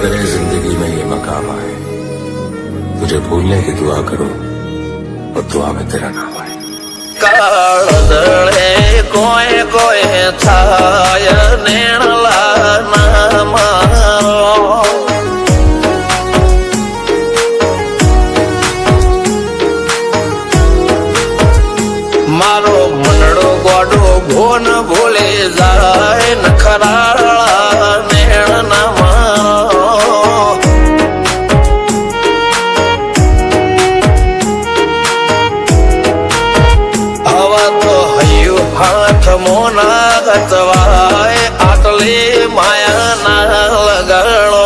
करे जिंदगी में ये मकाम आए, तुझे भूलने की दुआ करूं और दुआ में तेरा नाम आए। કાળદળે કોઈ કોઈ થાય નેણલા ના મારો મારો મનડો ગોડો ભોન ભૂલે જાય નખરાળા નેણ ના મારો હાથ મોના ગતવાય આટલે માયા ના લગાડો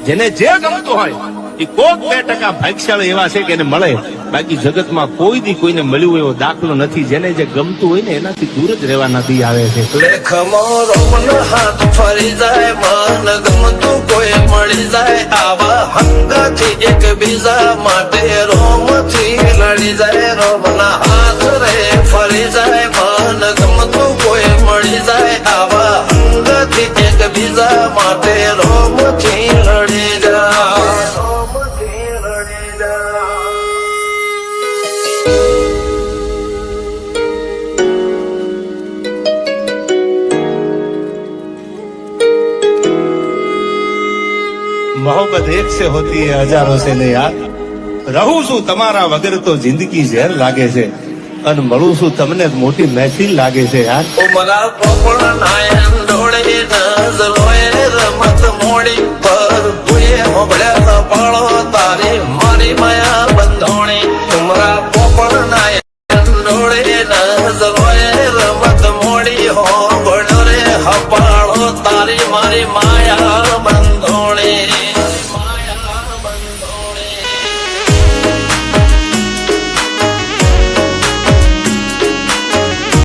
જેને જે ગમતું હોય એ કોક 2% ભાગ્યશાળી એવા છે કે એને મળે, બાકી જગતમાં કોઈ દી કોઈને મળ્યું એવો દાખલો નથી. જેને જે ગમતું હોય ને એનાથી દૂર જ રહેવાના દી આવે છે. લેખમો રોમન હાથ ફરી જાય, મન ગમતું કોઈ મળી જાય, આવા હંગથી એકબીજા માટે રોમથી લડી જાય. રોમના હાથ રે ફરી જાય, મન ગમતું કોઈ મળી જાય, આવા હંગથી એકબીજા માટે રોમથી લડી જાય. मोहब्बत एक से होती है हजारों से नहीं यार. રહું છું તમારા વગર તો જિંદગી ઝેર લાગે છે, અને મળું છું તમને મોટી મહેફિલ લાગે છે યાર. ઉમરા પોપડા નાયન ડોળે નજરોએ રમત મોડી પર ભૂએ હોબળ્યા પાળો તારી મારી માયા બંધોણી. ઉમરા પોપડા નાયન ડોળે નજરોએ રમત મોડી હોબળ્યો રે હપાળો તારી મારી માયા બંધોણી.